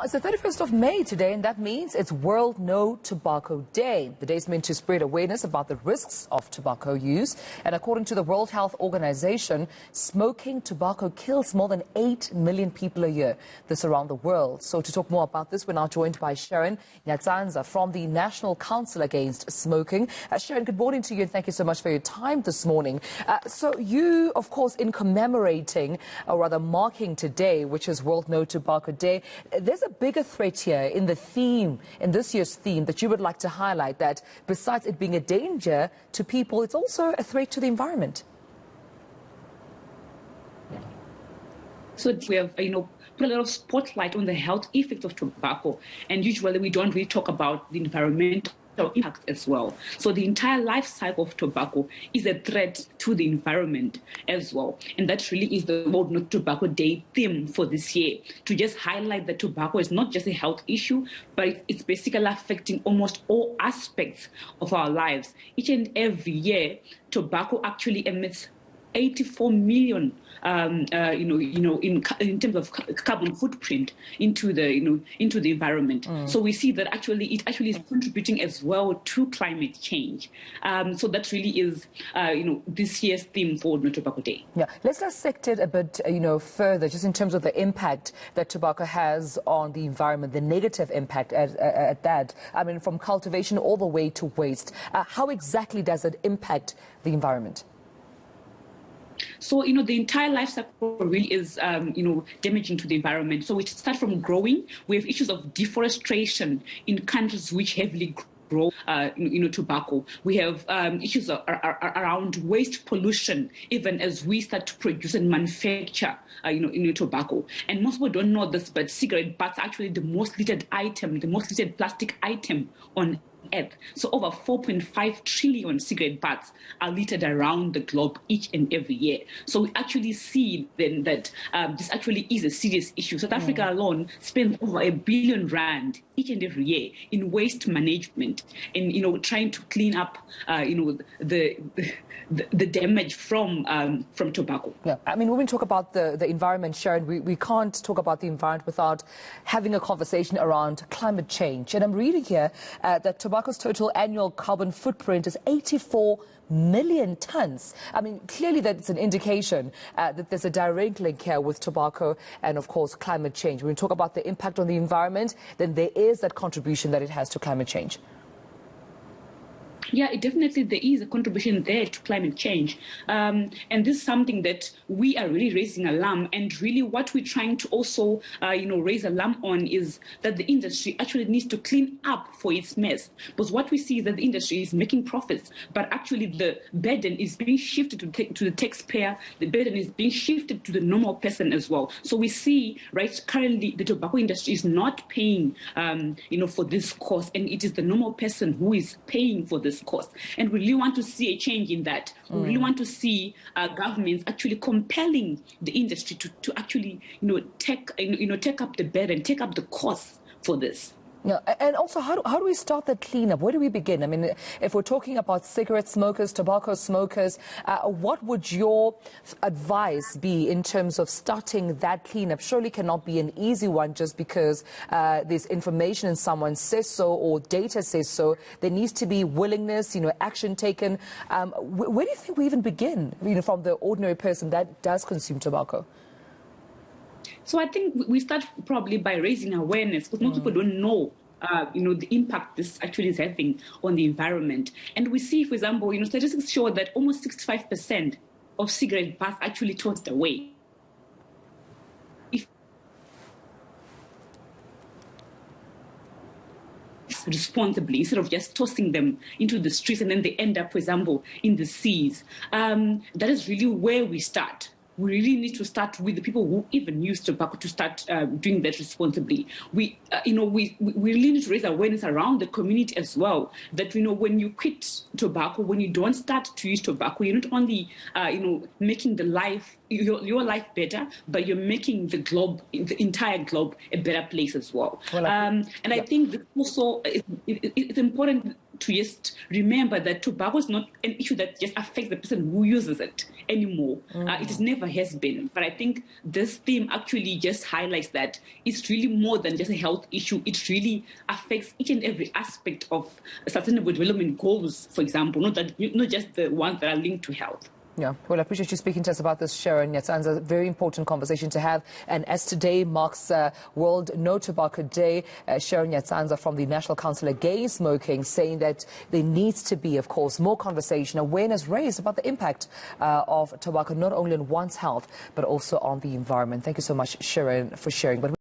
It's the 31st of May today, and that means it's World No Tobacco Day. The day is meant to spread awareness about the risks of tobacco use. And according to the World Health Organization, smoking tobacco kills more than 8 million people a year. This around the world. So to talk more about this, we're now joined by Sharon Nyatsanza from the National Council Against Smoking. Sharon, good morning to you, and thank you so much for your time this morning. So you, of course, in commemorating, or rather marking today, which is World No Tobacco Day, there's a bigger threat here in the theme, in this year's theme, that you would like to highlight, that besides it being a danger to people, it's also a threat to the environment? So we have, put a lot of spotlight on the health effects of tobacco, and usually we don't really talk about the environmental impact as well. So the entire life cycle of tobacco is a threat to the environment as well. And that really is the World No Tobacco Day theme for this year, to just highlight that tobacco is not just a health issue, but it's basically affecting almost all aspects of our lives. Each and every year, tobacco actually emits 84 million, in terms of carbon footprint into the environment. So we see that it actually is contributing as well to climate change. So that really is, this year's theme for No Tobacco Day. Yeah, let's dissect it a bit, further, just in terms of the impact that tobacco has on the environment, the negative impact at that. I mean, from cultivation all the way to waste. How exactly does it impact the environment? So, the entire life cycle really is, damaging to the environment. So we start from growing. We have issues of deforestation in countries which heavily grow, tobacco. We have issues around waste pollution, even as we start to produce and manufacture, tobacco. And most people don't know this, but cigarette butts are actually the most littered item, the most littered plastic item on Earth. So over 4.5 trillion cigarette butts are littered around the globe each and every year. So we actually see then that this actually is a serious issue. South Africa alone spends over R1 billion each and every year in waste management and trying to clean up the damage from tobacco. Yeah, I mean, when we talk about the environment, Sharon, we can't talk about the environment without having a conversation around climate change. And I'm reading here that tobacco's total annual carbon footprint is 84 million tons. I mean, clearly that's an indication that there's a direct link here with tobacco and, of course, climate change. When we talk about the impact on the environment, then there is that contribution that it has to climate change. Yeah, there is a contribution there to climate change. And this is something that we are really raising alarm. And really what we're trying to also, raise alarm on is that the industry actually needs to clean up for its mess. Because what we see is that the industry is making profits, but actually the burden is being shifted to the taxpayer. The burden is being shifted to the normal person as well. So we see, right, currently the tobacco industry is not paying, for this cost. And it is the normal person who is paying for this cost. And we really want to see a change in that. We really want to see governments actually compelling the industry to actually, take up the burden, take up the cost for this. Yeah, and also, how do we start that cleanup? Where do we begin? I mean, if we're talking about cigarette smokers, tobacco smokers, what would your advice be in terms of starting that cleanup? Surely cannot be an easy one just because there's information and someone says so or data says so. There needs to be willingness, action taken. Where do you think we even begin, from the ordinary person that does consume tobacco? So I think we start probably by raising awareness, because most people don't know, the impact this actually is having on the environment. And we see, for example, statistics show that almost 65% of cigarette butts actually tossed away. Responsibly, instead of just tossing them into the streets and then they end up, for example, in the seas. That is really where we start. We really need to start with the people who even use tobacco to start doing that responsibly. We really need to raise awareness around the community as well, that, when you quit tobacco, when you don't start to use tobacco, you're not only, making your life better, but you're making the entire globe a better place as well. I think that also it's important to just remember that tobacco is not an issue that just affects the person who uses it anymore. It never has been. But I think this theme actually just highlights that it's really more than just a health issue. It really affects each and every aspect of sustainable development goals, for example, not just the ones that are linked to health. Yeah, well, I appreciate you speaking to us about this, Sharon Nyatsanza. Very important conversation to have. And as today marks World No Tobacco Day, Sharon Nyatsanza from the National Council Against Smoking saying that there needs to be, of course, more conversation, awareness raised about the impact of tobacco, not only on one's health, but also on the environment. Thank you so much, Sharon, for sharing. But